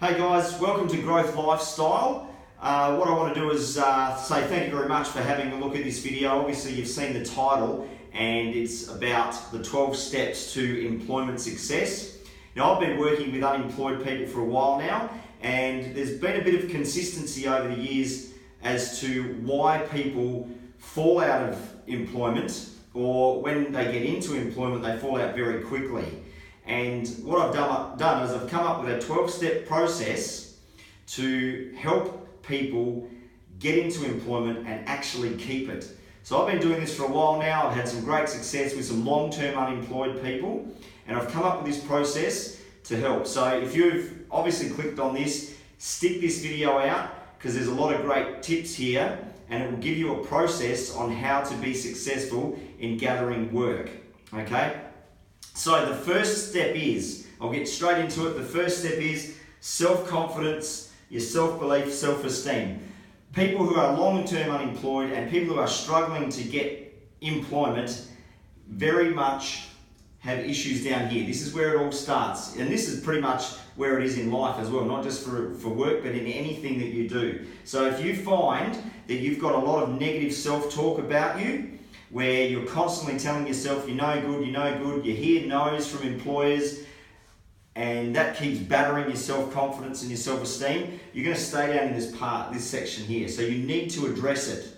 Hey guys, welcome to Growth Lifestyle. What I want to do is say thank you very much for having a look at this video. Obviously you've seen the title and it's about the 12 steps to employment success. Now I've been working with unemployed people for a while now, and there's been a bit of consistency over the years as to why people fall out of employment, or when they get into employment they fall out very quickly. And what I've done is I've come up with a 12-step process to help people get into employment and actually keep it. So I've been doing this for a while now. I've had some great success with some long-term unemployed people, and I've come up with this process to help. So if you've obviously clicked on this, stick this video out, because there's a lot of great tips here, and it will give you a process on how to be successful in gathering work, okay? So the first step is, I'll get straight into it, the first step is self-confidence, your self-belief, self-esteem. People who are long-term unemployed and people who are struggling to get employment very much have issues down here. This is where it all starts, and this is pretty much where it is in life as well, not just for work, but in anything that you do. So if you find that you've got a lot of negative self-talk about you, where you're constantly telling yourself you're no good, you hear no's from employers, and that keeps battering your self-confidence and your self-esteem, you're going to stay down in this section here. So you need to address it.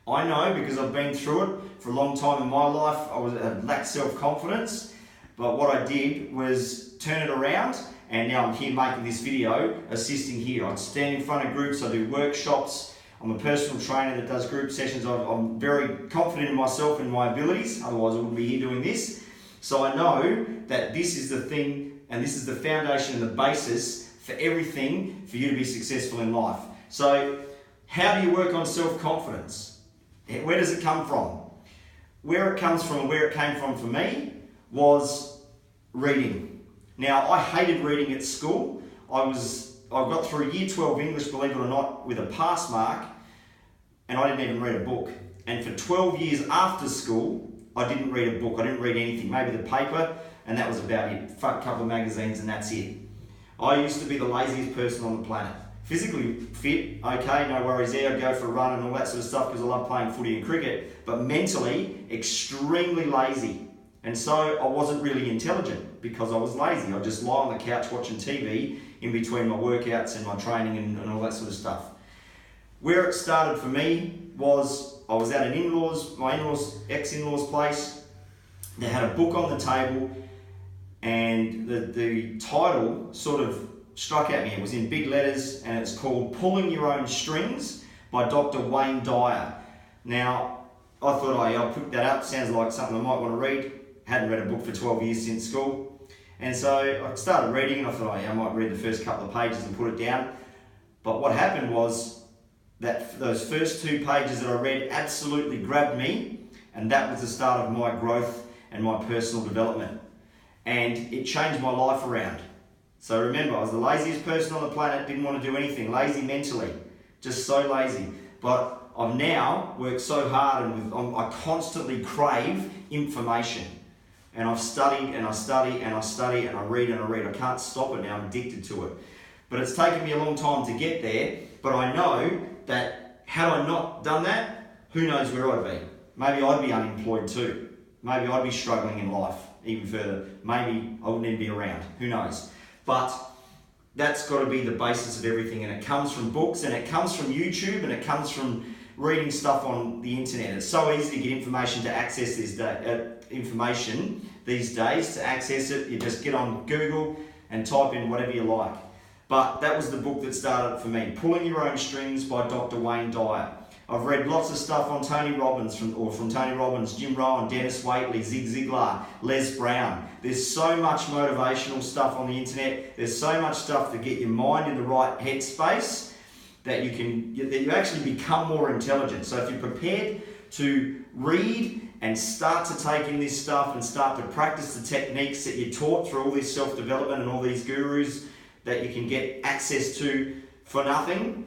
I know, because I've been through it for a long time in my life. I lacked self-confidence, but what I did was turn it around, and now I'm here making this video, assisting here. I stand in front of groups, I do workshops. I'm a personal trainer that does group sessions. I'm very confident in myself and my abilities, otherwise I wouldn't be here doing this. So I know that this is the thing, and this is the foundation and the basis for everything for you to be successful in life. So how do you work on self-confidence? Where does it come from? Where it comes from, and where it came from for me, was reading. Now, I hated reading at school. I got through year 12 English, believe it or not, with a pass mark, and I didn't even read a book. And for 12 years after school, I didn't read a book. I didn't read anything, maybe the paper, and that was about it. A couple of magazines and that's it. I used to be the laziest person on the planet. Physically fit, okay, no worries there. I'd go for a run and all that sort of stuff because I love playing footy and cricket, but mentally extremely lazy. And so I wasn't really intelligent because I was lazy. I'd just lie on the couch watching TV in between my workouts and my training and all that sort of stuff. Where it started for me was I was at my ex-in-laws place. They had a book on the table, and the title sort of struck at me. It was in big letters, and it's called Pulling Your Own Strings by Dr. Wayne Dyer. Now, I thought, I'll pick that up. Sounds like something I might want to read. Hadn't read a book for 12 years since school. And so I started reading, and I thought, I might read the first couple of pages and put it down. But what happened was that those first 2 pages that I read absolutely grabbed me, and that was the start of my growth and my personal development. And it changed my life around. So remember, I was the laziest person on the planet, didn't want to do anything, lazy mentally, just so lazy. But I've now worked so hard, and I constantly crave information. And I've studied and I study and I study and I read and I read. I can't stop it now, I'm addicted to it. But it's taken me a long time to get there, but I know that had I not done that, who knows where I'd be. Maybe I'd be unemployed too. Maybe I'd be struggling in life even further. Maybe I wouldn't even be around, who knows. But that's got to be the basis of everything, and it comes from books, and it comes from YouTube, and it comes from reading stuff on the internet. It's so easy to get information to access information these days. To access it, you just get on Google and type in whatever you like. But that was the book that started it for me, Pulling Your Own Strings by Dr. Wayne Dyer. I've read lots of stuff on Tony Robbins, from Tony Robbins, Jim Rohn, Dennis Waitley, Zig Ziglar, Les Brown. There's so much motivational stuff on the internet. There's so much stuff to get your mind in the right headspace that you actually become more intelligent. So if you're prepared to read and start to take in this stuff and start to practice the techniques that you're taught through all this self-development and all these gurus that you can get access to for nothing,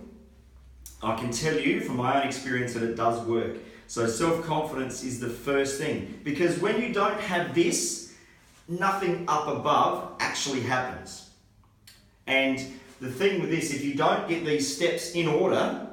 I can tell you from my own experience that it does work. So self-confidence is the first thing, because when you don't have this, nothing up above actually happens. And the thing with this, if you don't get these steps in order,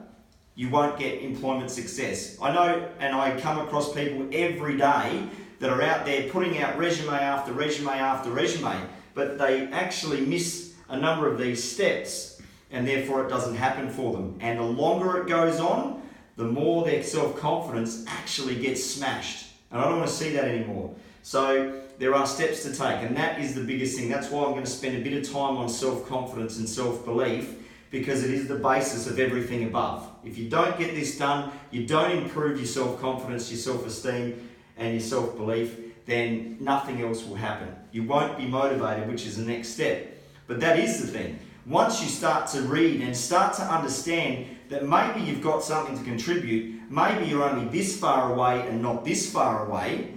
you won't get employment success. I know, and I come across people every day that are out there putting out resume after resume after resume, but they actually miss a number of these steps, and therefore it doesn't happen for them. And the longer it goes on, the more their self-confidence actually gets smashed. And I don't want to see that anymore. So there are steps to take, and that is the biggest thing. That's why I'm going to spend a bit of time on self-confidence and self-belief, because it is the basis of everything above. If you don't get this done, you don't improve your self-confidence, your self-esteem, and your self-belief, then nothing else will happen. You won't be motivated, which is the next step. But that is the thing. Once you start to read and start to understand that maybe you've got something to contribute, maybe you're only this far away and not this far away,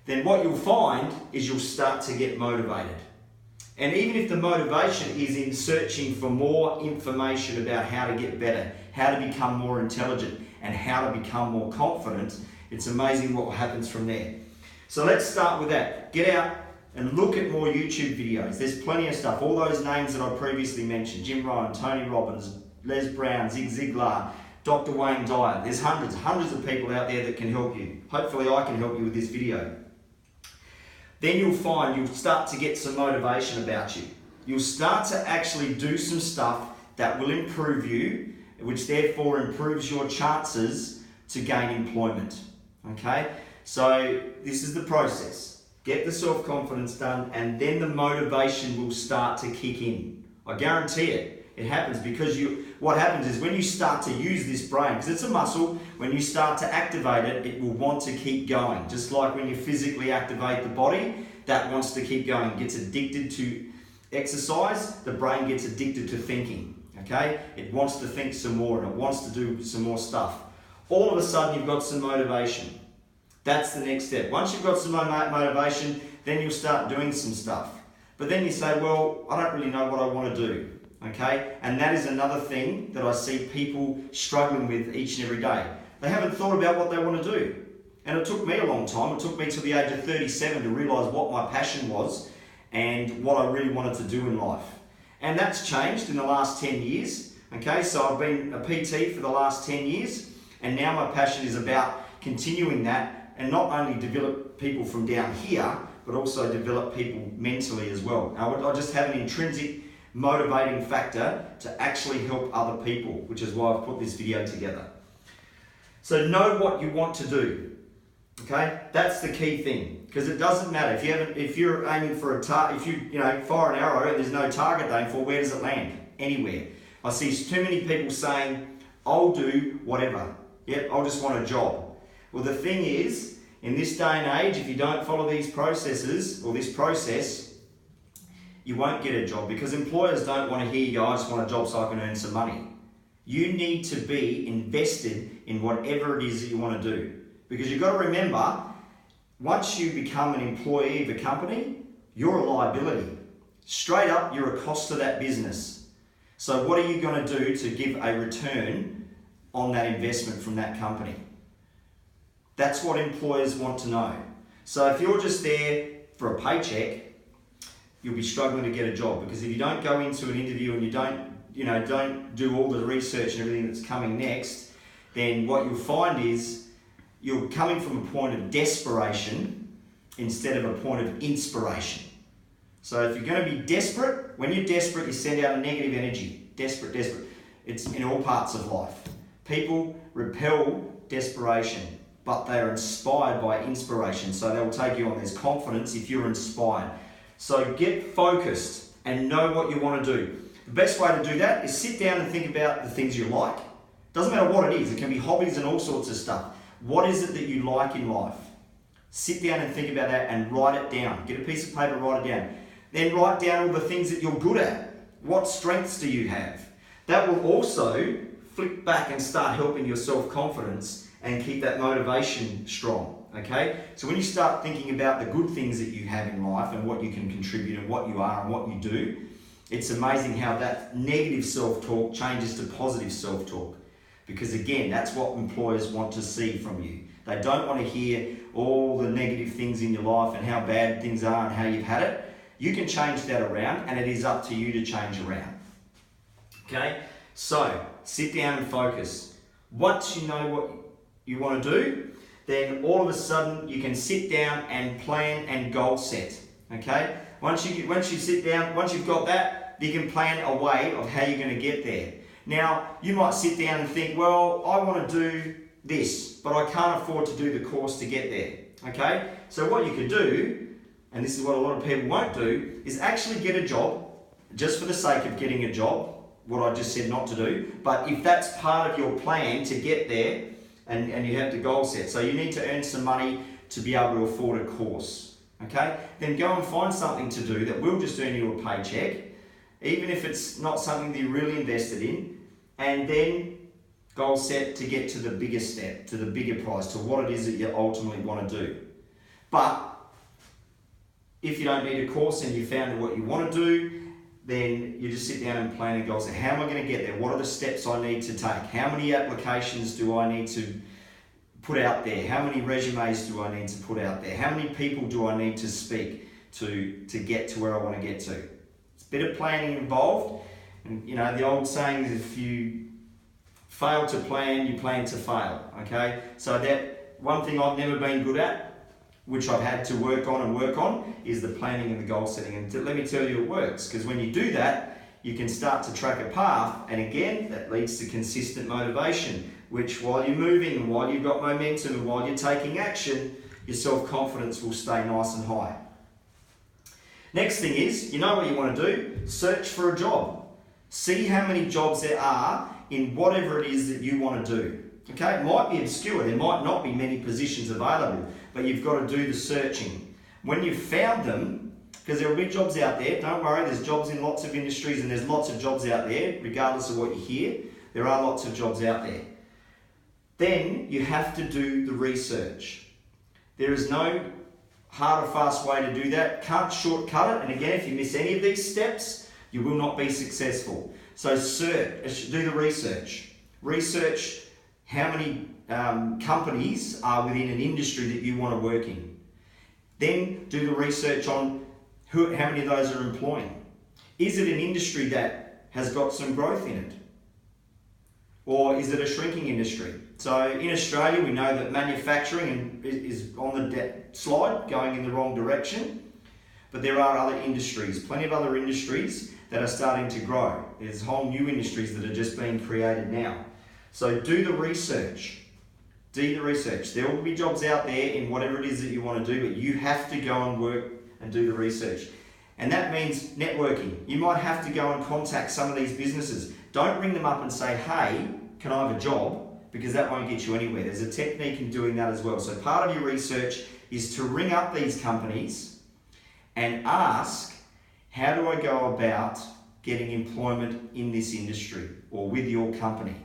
then what you'll find is you'll start to get motivated. And even if the motivation is in searching for more information about how to get better, how to become more intelligent, and how to become more confident, it's amazing what happens from there. So let's start with that. Get out and look at more YouTube videos. There's plenty of stuff. All those names that I previously mentioned, Jim Rohn, Tony Robbins, Les Brown, Zig Ziglar, Dr. Wayne Dyer. There's hundreds of people out there that can help you. Hopefully I can help you with this video. Then you'll find you'll start to get some motivation about you. You'll start to actually do some stuff that will improve you, which therefore improves your chances to gain employment. Okay? So this is the process. Get the self-confidence done, and then the motivation will start to kick in. I guarantee it. It happens because what happens is when you start to use this brain, because it's a muscle, when you start to activate it, it will want to keep going. Just like when you physically activate the body, that wants to keep going. It gets addicted to exercise, the brain gets addicted to thinking. Okay? It wants to think some more and it wants to do some more stuff. All of a sudden you've got some motivation. That's the next step. Once you've got some motivation, then you'll start doing some stuff. But then you say, well, I don't really know what I want to do. Okay? And that is another thing that I see people struggling with each and every day. They haven't thought about what they want to do. And it took me a long time. It took me to the age of 37 to realise what my passion was and what I really wanted to do in life. And that's changed in the last 10 years. Okay? So I've been a PT for the last 10 years, and now my passion is about continuing that and not only develop people from down here, but also develop people mentally as well. I just have an intrinsic motivating factor to actually help other people, which is why I've put this video together. So know what you want to do. Okay, that's the key thing, because it doesn't matter if you're aiming for a target. If you fire an arrow and there's no target to aim for, where does it land? Anywhere. I see too many people saying, "I'll do whatever. Yep, I'll just want a job." Well, the thing is, in this day and age, if you don't follow these processes or this process, you won't get a job, because employers don't want to hear you go, "I just want a job so I can earn some money." You need to be invested in whatever it is that you want to do. Because you've got to remember, once you become an employee of a company, you're a liability. Straight up, you're a cost to that business. So what are you going to do to give a return on that investment from that company? That's what employers want to know. So if you're just there for a paycheck, you'll be struggling to get a job, because if you don't go into an interview and you don't do all the research and everything that's coming next, then what you'll find is you're coming from a point of desperation instead of a point of inspiration. So if you're going to be desperate, when you're desperate, you send out a negative energy. Desperate. It's in all parts of life. People repel desperation, but they're inspired by inspiration. So they'll take you on. There's confidence if you're inspired. So get focused and know what you want to do. The best way to do that is sit down and think about the things you like. Doesn't matter what it is. It can be hobbies and all sorts of stuff. What is it that you like in life? Sit down and think about that and write it down. Get a piece of paper, write it down. Then write down all the things that you're good at. What strengths do you have? That will also flick back and start helping your self-confidence and keep that motivation strong. Okay? So when you start thinking about the good things that you have in life and what you can contribute and what you are and what you do, it's amazing how that negative self-talk changes to positive self-talk. Because again, that's what employers want to see from you. They don't want to hear all the negative things in your life and how bad things are and how you've had it. You can change that around, and it is up to you to change around. Okay, so sit down and focus. Once you know what you want to do, then all of a sudden you can sit down and plan and goal set. Okay, once you sit down, once you've got that, you can plan a way of how you're going to get there. Now, you might sit down and think, well, I want to do this, but I can't afford to do the course to get there. Okay, so what you could do, and this is what a lot of people won't do, is actually get a job just for the sake of getting a job, what I just said not to do. But if that's part of your plan to get there, and you have the goal set, so you need to earn some money to be able to afford a course, okay? Then go and find something to do that will just earn you a paycheck, even if it's not something that you're really invested in, and then goal set to get to the bigger step, to the bigger prize, to what it is that you ultimately want to do. But if you don't need a course and you found what you want to do, then you just sit down and plan a goal. So how am I going to get there? What are the steps I need to take? How many applications do I need to put out there? How many resumes do I need to put out there? How many people do I need to speak to get to where I want to get to? It's a bit of planning involved. And you know, the old saying is if you fail to plan, you plan to fail. Okay? So that one thing I've never been good at, which I've had to work on, is the planning and the goal setting. And let me tell you, it works, because when you do that, you can start to track a path, and again, that leads to consistent motivation, which while you're moving, and while you've got momentum, and while you're taking action, your self-confidence will stay nice and high. Next thing is, you know what you want to do? Search for a job. See how many jobs there are in whatever it is that you want to do. Okay, it might be obscure, there might not be many positions available, but you've got to do the searching. When you've found them, because there will be jobs out there, don't worry, there's jobs in lots of industries and there's lots of jobs out there, regardless of what you hear, there are lots of jobs out there. Then you have to do the research. There is no hard or fast way to do that, can't shortcut it, and again, if you miss any of these steps, you will not be successful. So do the research. Research how many companies are within an industry that you want to work in. Then do the research on how many of those are employing. Is it an industry that has got some growth in it? Or is it a shrinking industry? So in Australia, we know that manufacturing is on the slide, going in the wrong direction. But there are other industries, plenty of other industries that are starting to grow. There's whole new industries that are just being created now. So do the research. Do the research. There will be jobs out there in whatever it is that you want to do, but you have to go and work and do the research. And that means networking. You might have to go and contact some of these businesses. Don't ring them up and say, hey, can I have a job? Because that won't get you anywhere. There's a technique in doing that as well. So part of your research is to ring up these companies and ask, how do I go about getting employment in this industry or with your company?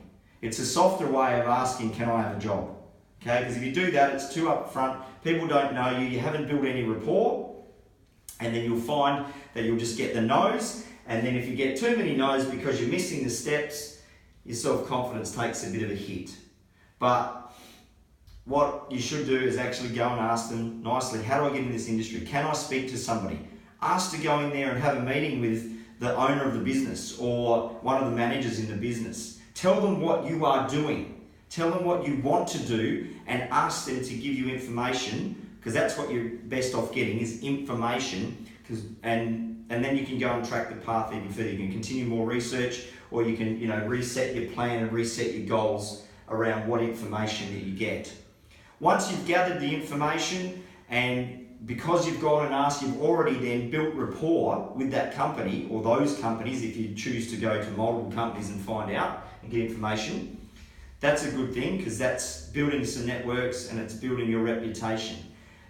It's a softer way of asking, can I have a job? Okay, because if you do that, it's too upfront. People don't know you, you haven't built any rapport, and then you'll find that you'll just get the no's, and then if you get too many no's because you're missing the steps, your self-confidence takes a bit of a hit. But what you should do is actually go and ask them nicely, how do I get in this industry? Can I speak to somebody? Ask to go in there and have a meeting with the owner of the business or one of the managers in the business. Tell them what you are doing. Tell them what you want to do and ask them to give you information, because that's what you're best off getting is information, and then you can go and track the path even further. You can continue more research, or you can reset your plan and reset your goals around what information that you get. Once you've gathered the information, and because you've gone and asked, you've already then built rapport with that company or those companies if you choose to go to multiple companies and find out and get information. That's a good thing, because that's building some networks and it's building your reputation.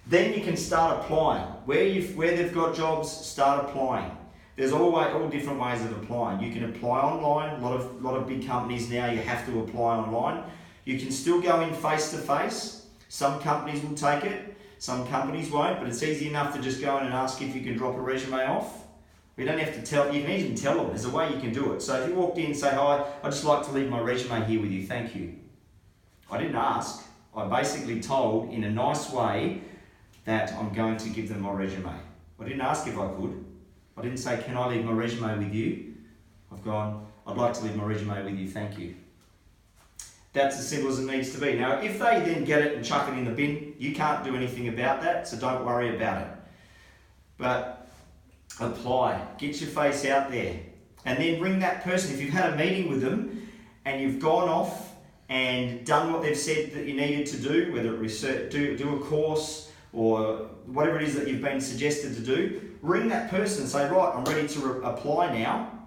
Then you can start applying. Where they've got jobs, start applying. There's all different ways of applying. You can apply online. A lot of big companies now, you have to apply online. You can still go in face to face. Some companies will take it, some companies won't, but it's easy enough to just go in and ask if you can drop a resume off. You don't have to tell, you can even tell them, there's a way you can do it. So if you walked in and say, hi, I'd just like to leave my resume here with you, thank you. I didn't ask, I basically told in a nice way that I'm going to give them my resume. I didn't ask if I could. I didn't say, can I leave my resume with you? I've gone, I'd like to leave my resume with you, thank you. That's as simple as it needs to be. Now, if they then get it and chuck it in the bin, you can't do anything about that, so don't worry about it. But apply, get your face out there, and then ring that person. If you've had a meeting with them and you've gone off and done what they've said that you needed to do, whether research, do a course or whatever it is that you've been suggested to do, ring that person and say, right, I'm ready to apply now.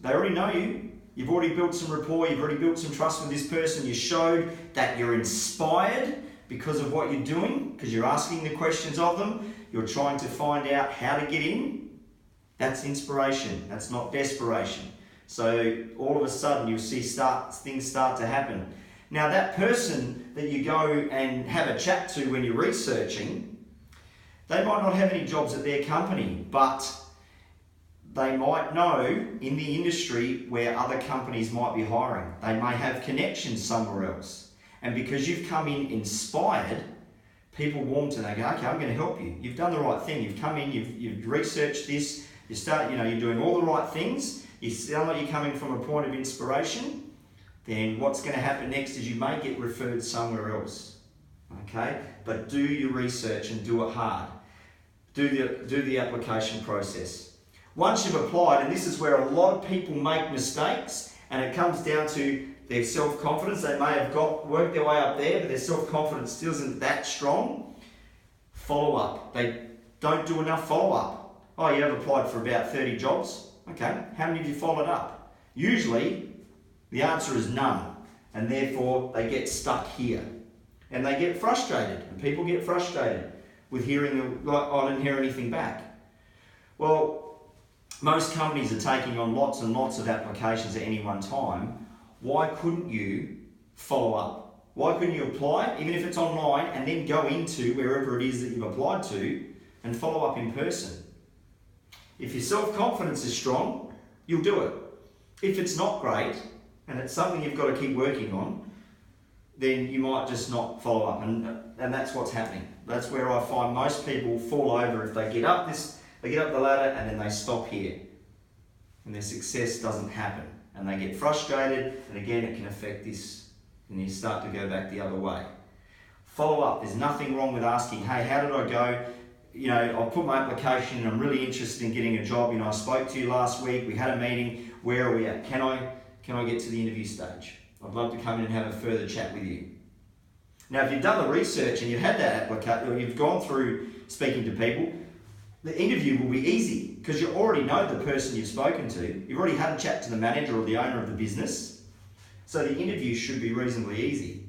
They already know you. You've already built some rapport, you've already built some trust with this person. You showed that you're inspired because of what you're doing, because you're asking the questions of them. You're trying to find out how to get in. That's inspiration. That's not desperation. So all of a sudden you'll see things start to happen. Now that person that you go and have a chat to when you're researching, they might not have any jobs at their company, but they might know in the industry where other companies might be hiring. They may have connections somewhere else. And because you've come in inspired, people warm to them. They go, okay, I'm going to help you. You've done the right thing. You've come in, you've researched this, you're doing all the right things. You sound like you're coming from a point of inspiration. Then what's going to happen next is you may get referred somewhere else. Okay? But do your research and do it hard. Do the application process. Once you've applied, and this is where a lot of people make mistakes, and it comes down to their self-confidence. They may have worked their way up there, but their self-confidence still isn't that strong. Follow up. They don't do enough follow-up. Oh, you have applied for about 30 jobs. Okay, how many have you followed up? Usually, the answer is none, and therefore they get stuck here. And they get frustrated, and people get frustrated with hearing, I didn't hear anything back. Well, most companies are taking on lots and lots of applications at any one time. Why couldn't you follow up? Why couldn't you apply, even if it's online, and then go into wherever it is that you've applied to and follow up in person? If your self-confidence is strong, you'll do it. If it's not great, and it's something you've got to keep working on, then you might just not follow up, and that's what's happening. That's where I find most people fall over if they get up the ladder and then they stop here, and their success doesn't happen, and they get frustrated, and again it can affect this, and you start to go back the other way. Follow up. There's nothing wrong with asking, hey, how did I go? I'll put my application and I'm really interested in getting a job. I spoke to you last week, we had a meeting, where are we at? Can I get to the interview stage? I'd love to come in and have a further chat with you. Now, if you've done the research and you've had that application, or you've gone through speaking to people, the interview will be easy because you already know the person you've spoken to. You've already had a chat to the manager or the owner of the business. So the interview should be reasonably easy.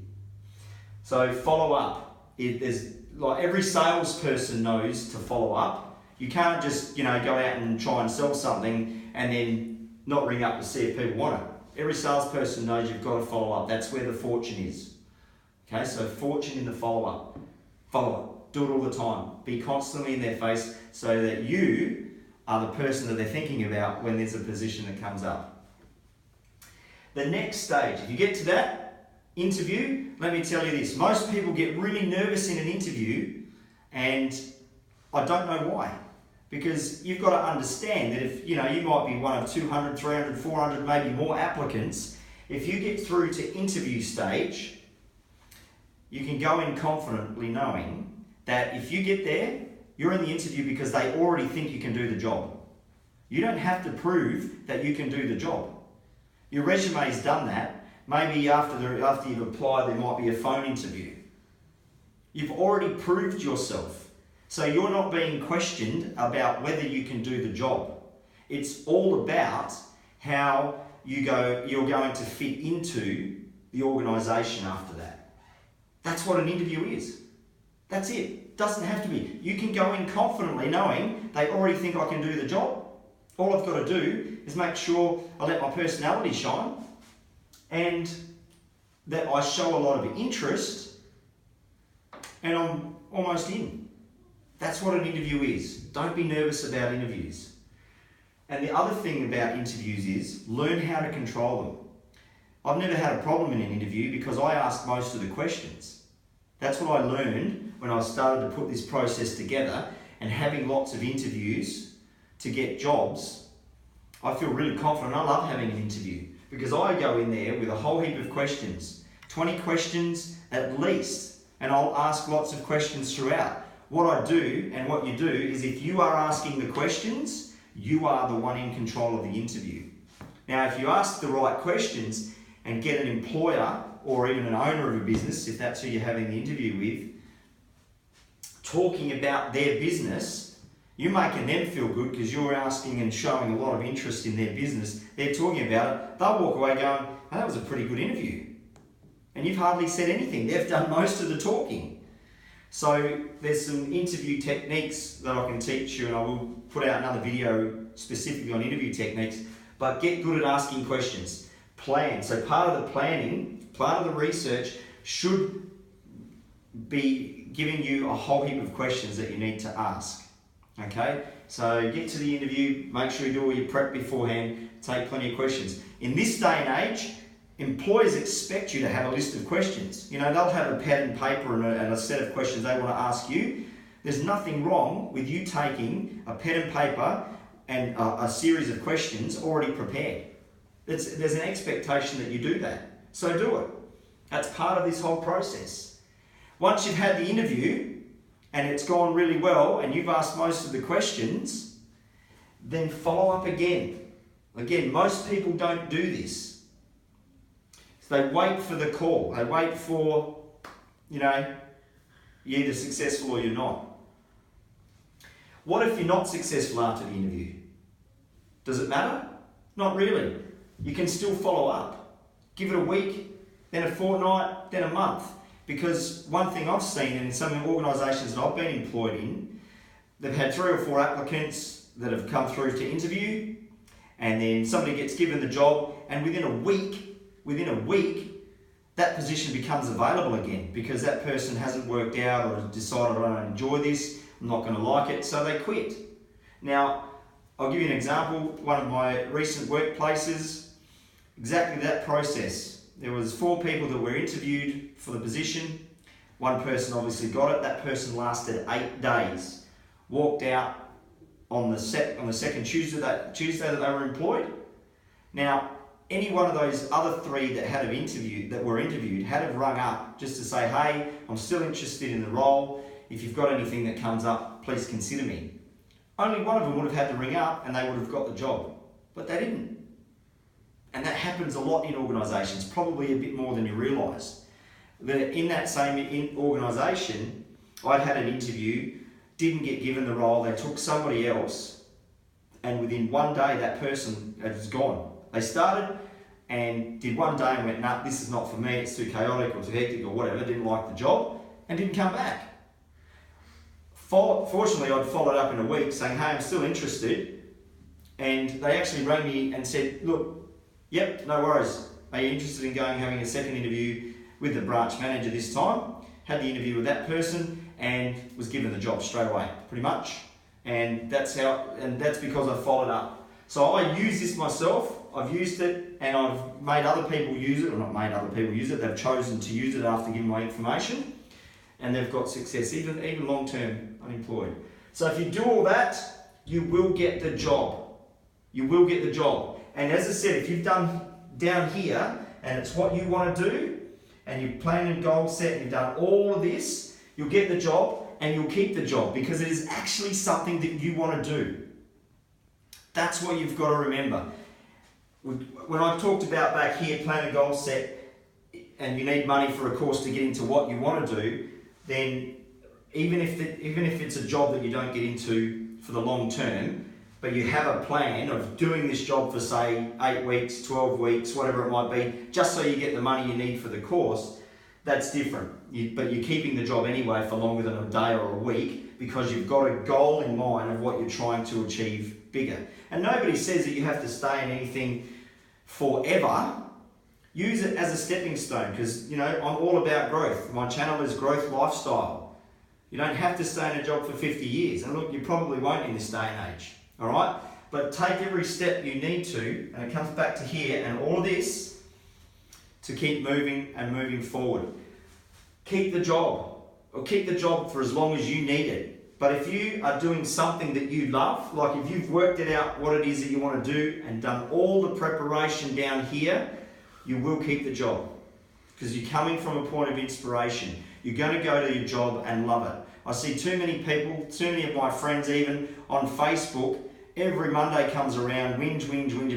So follow up. Every salesperson knows to follow up. You can't just, go out and try and sell something and then not ring up to see if people want it. Every salesperson knows you've got to follow up. That's where the fortune is. Okay, so fortune in the follow-up. Follow up. Do it all the time. Be constantly in their face so that you are the person that they're thinking about when there's a position that comes up. The next stage, if you get to that interview, let me tell you this. Most people get really nervous in an interview, and I don't know why. Because you've got to understand that if, you might be one of 200, 300, 400, maybe more applicants. If you get through to interview stage, you can go in confidently knowing that if you get there, you're in the interview because they already think you can do the job. You don't have to prove that you can do the job. Your resume's done that. Maybe after you've applied, there might be a phone interview. You've already proved yourself. So you're not being questioned about whether you can do the job. It's all about how you're going to fit into the organisation after that. That's what an interview is. That's it. Doesn't have to be. You can go in confidently knowing they already think I can do the job. All I've got to do is make sure I let my personality shine and that I show a lot of interest and I'm almost in. That's what an interview is. Don't be nervous about interviews. And the other thing about interviews is learn how to control them. I've never had a problem in an interview because I asked most of the questions. That's what I learned when I started to put this process together and having lots of interviews to get jobs. I feel really confident. I love having an interview because I go in there with a whole heap of questions, 20 questions at least, and I'll ask lots of questions throughout. What I do and what you do is if you are asking the questions, you are the one in control of the interview. Now, if you ask the right questions and get an employer or even an owner of a business, if that's who you're having the interview with, talking about their business, you're making them feel good because you're asking and showing a lot of interest in their business. They're talking about it. They'll walk away going, oh, that was a pretty good interview. And you've hardly said anything. They've done most of the talking. So there's some interview techniques that I can teach you, and I will put out another video specifically on interview techniques, but get good at asking questions. Plan. So part of the planning, part of the research should be giving you a whole heap of questions that you need to ask. Okay, so get to the interview, make sure you do all your prep beforehand, take plenty of questions. In this day and age, employers expect you to have a list of questions. You know, they'll have a pen and paper and a set of questions they want to ask you. There's nothing wrong with you taking a pen and paper and a series of questions already prepared. There's an expectation that you do that. So do it. That's part of this whole process. Once you've had the interview, and it's gone really well, and you've asked most of the questions, then follow up again. Again, most people don't do this. So they wait for the call. They wait for, you know, you're either successful or you're not. What if you're not successful after the interview? Does it matter? Not really. You can still follow up. Give it a week, then a fortnight, then a month. Because one thing I've seen in some organisations that I've been employed in, they've had 3 or 4 applicants that have come through to interview, and then somebody gets given the job, and within a week, that position becomes available again because that person hasn't worked out or decided, I don't enjoy this, I'm not going to like it, so they quit. Now, I'll give you an example. One of my recent workplaces, exactly that process. There was 4 people that were interviewed for the position. One person obviously got it. That person lasted 8 days. Walked out on the second Tuesday that they were employed. Now, any one of those other 3 that were interviewed had have rung up just to say, hey, I'm still interested in the role. If you've got anything that comes up, please consider me. Only one of them would have had to ring up and they would have got the job, but they didn't. And that happens a lot in organisations, probably a bit more than you realise. In that same organisation, I'd had an interview, didn't get given the role, they took somebody else, and within 1 day that person was gone. They started and did 1 day and went, nah, this is not for me, it's too chaotic or too hectic or whatever, didn't like the job, and didn't come back. Fortunately, I'd followed up in a week saying, hey, I'm still interested, and they actually rang me and said, look, yep, no worries. Are you interested in having a second interview with the branch manager this time? Had the interview with that person and was given the job straight away, pretty much. And that's because I followed up. So I use this myself. I've used it and I've made other people use it, or not made other people use it. They've chosen to use it after giving my information, and they've got success, even long-term unemployed. So if you do all that, you will get the job. You will get the job. And as I said, if you've done down here and it's what you want to do and you've planned and goal set and you've done all of this, you'll get the job and you'll keep the job because it is actually something that you want to do. That's what you've got to remember. When I talked about back here, plan and goal set, and you need money for a course to get into what you want to do, then even if it's a job that you don't get into for the long term, but you have a plan of doing this job for say 8 weeks, 12 weeks, whatever it might be, just so you get the money you need for the course, that's different. But you're keeping the job anyway for longer than a day or a week because you've got a goal in mind of what you're trying to achieve bigger. And nobody says that you have to stay in anything forever. Use it as a stepping stone because, you know, I'm all about growth. My channel is Growth Lifestyle. You don't have to stay in a job for 50 years. And look, you probably won't in this day and age. All right, but take every step you need to, and it comes back to here and all of this to keep moving and moving forward. Keep the job, or keep the job for as long as you need it. But if you are doing something that you love, like if you've worked it out what it is that you want to do and done all the preparation down here, you will keep the job. Because you're coming from a point of inspiration. You're going to go to your job and love it. I see too many people, too many of my friends even on Facebook, every Monday comes around, whinge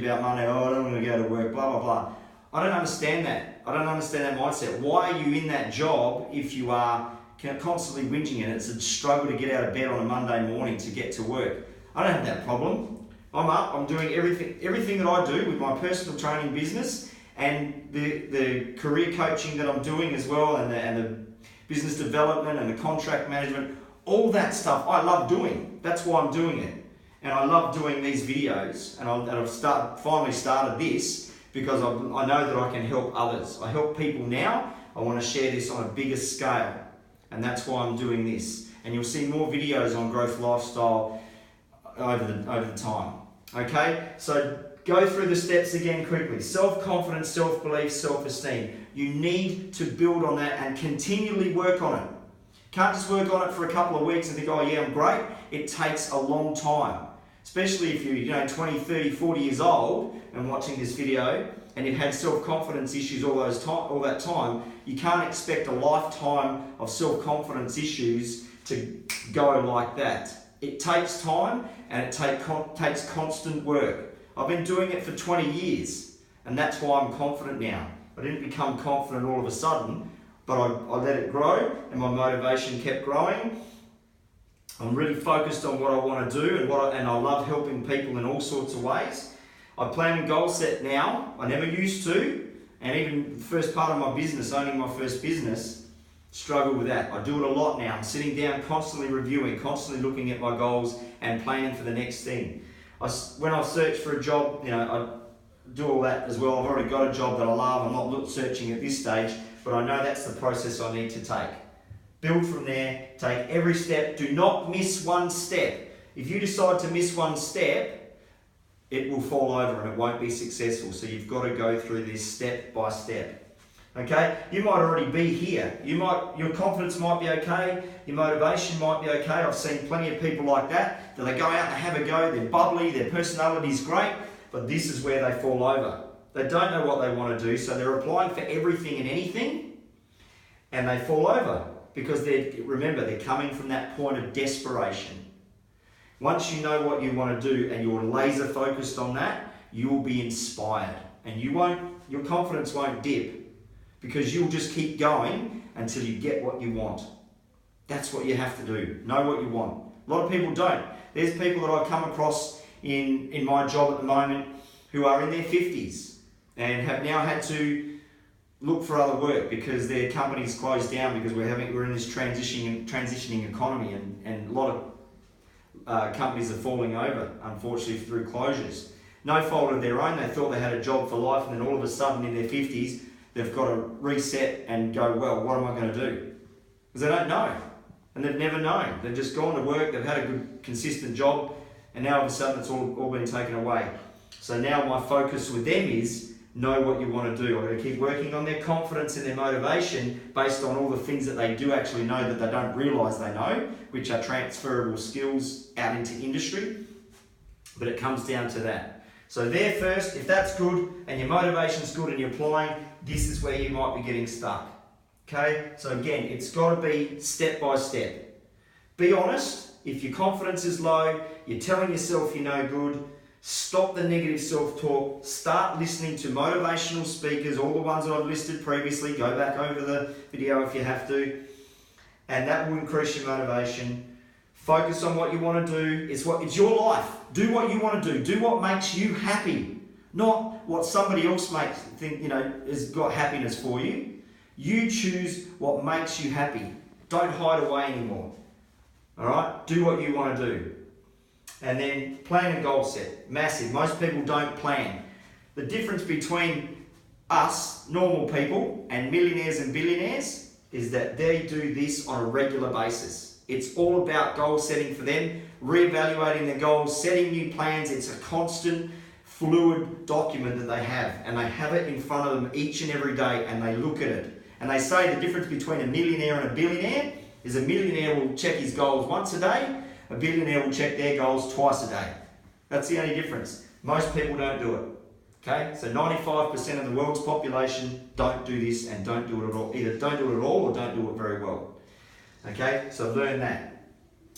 about Monday, oh, I don't want to go to work, blah, blah, blah. I don't understand that. I don't understand that mindset. Why are you in that job if you are constantly whinging and it's a struggle to get out of bed on a Monday morning to get to work? I don't have that problem. I'm up, I'm doing everything that I do with my personal training business and the career coaching that I'm doing as well, and the business development and the contract management, all that stuff I love doing. That's why I'm doing it. And I love doing these videos, and I've finally started this because I know that I can help others. I help people now. I want to share this on a bigger scale, and that's why I'm doing this. And you'll see more videos on growth lifestyle over the time. Okay, so go through the steps again quickly. Self-confidence, self-belief, self-esteem. You need to build on that and continually work on it. Can't just work on it for a couple of weeks and think, oh yeah, I'm great. It takes a long time. Especially if you're 20, 30, 40 years old and watching this video and you've had self-confidence issues all that time, you can't expect a lifetime of self-confidence issues to go like that. It takes time and it takes constant work. I've been doing it for 20 years and that's why I'm confident now. I didn't become confident all of a sudden, but I let it grow and my motivation kept growing. I'm really focused on what I want to do and I love helping people in all sorts of ways. I plan and goal set now. I never used to, and even the first part of my business, owning my first business, struggle with that. I do it a lot now. I'm sitting down, constantly reviewing, constantly looking at my goals and planning for the next thing. When I search for a job, I do all that as well. I've already got a job that I love. I'm not searching at this stage, but I know that's the process I need to take. Build from there, take every step, do not miss one step. If you decide to miss one step, it will fall over and it won't be successful. So you've got to go through this step by step. Okay? You might already be here. Your confidence might be okay, your motivation might be okay. I've seen plenty of people like that they go out, they have a go, they're bubbly, their personality's great, but this is where they fall over. They don't know what they want to do, so they're applying for everything and anything, and they fall over. Because they're coming from that point of desperation. Once you know what you want to do and you're laser focused on that, you will be inspired. And your confidence won't dip. Because you'll just keep going until you get what you want. That's what you have to do. Know what you want. A lot of people don't. There's people that I come across in my job at the moment who are in their 50s and have now had to look for other work because their company's closed down because we're in this transitioning economy and a lot of companies are falling over, unfortunately, through closures. No fault of their own. They thought they had a job for life and then all of a sudden in their 50s they've got to reset and go, well, what am I going to do? Because they don't know and they've never known. They've just gone to work, they've had a good consistent job and now all of a sudden it's all been taken away. So now my focus with them is know what you want to do. I'm going to keep working on their confidence and their motivation based on all the things that they do actually know that they don't realise they know, which are transferable skills out into industry. But it comes down to that. So there first, if that's good and your motivation's good and you're applying, this is where you might be getting stuck. Okay? So again, it's got to be step by step. Be honest. If your confidence is low, you're telling yourself you're no good, stop the negative self-talk, start listening to motivational speakers, all the ones that I've listed previously, go back over the video if you have to, and that will increase your motivation. Focus on what you want to do. It's your life. Do what you want to do. Do what makes you happy, not what somebody else has got happiness for you. You choose what makes you happy. Don't hide away anymore. All right? Do what you want to do. And then plan and goal set. Massive. Most people don't plan. The difference between us, normal people, and millionaires and billionaires is that they do this on a regular basis. It's all about goal setting for them, reevaluating their goals, setting new plans. It's a constant, fluid document that they have. And they have it in front of them each and every day and they look at it. And they say the difference between a millionaire and a billionaire is a millionaire will check his goals once a day, a billionaire will check their goals twice a day. That's the only difference. Most people don't do it. Okay, so 95% of the world's population don't do this and don't do it at all. Either don't do it at all or don't do it very well. Okay, so learn that.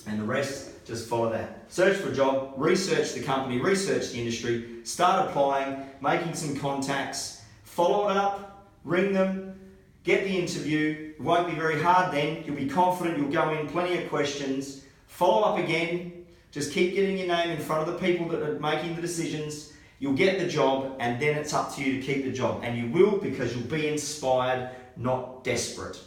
And the rest, just follow that. Search for a job, research the company, research the industry, start applying, making some contacts, follow it up, ring them, get the interview. It won't be very hard then. You'll be confident, you'll go in, plenty of questions. Follow up again. Just keep getting your name in front of the people that are making the decisions. You'll get the job, and then it's up to you to keep the job. And you will, because you'll be inspired, not desperate.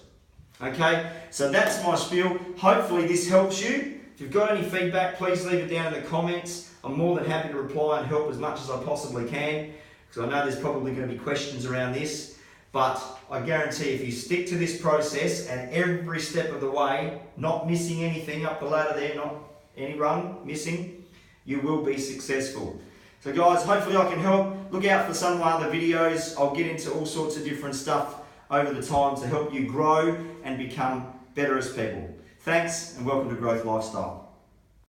Okay, so that's my spiel. Hopefully this helps you. If you've got any feedback, please leave it down in the comments. I'm more than happy to reply and help as much as I possibly can, because I know there's probably going to be questions around this. But I guarantee if you stick to this process and every step of the way, not missing anything up the ladder there, not any rung missing, you will be successful. So guys, hopefully I can help. Look out for some of my other videos. I'll get into all sorts of different stuff over the time to help you grow and become better as people. Thanks and welcome to Growth Lifestyle.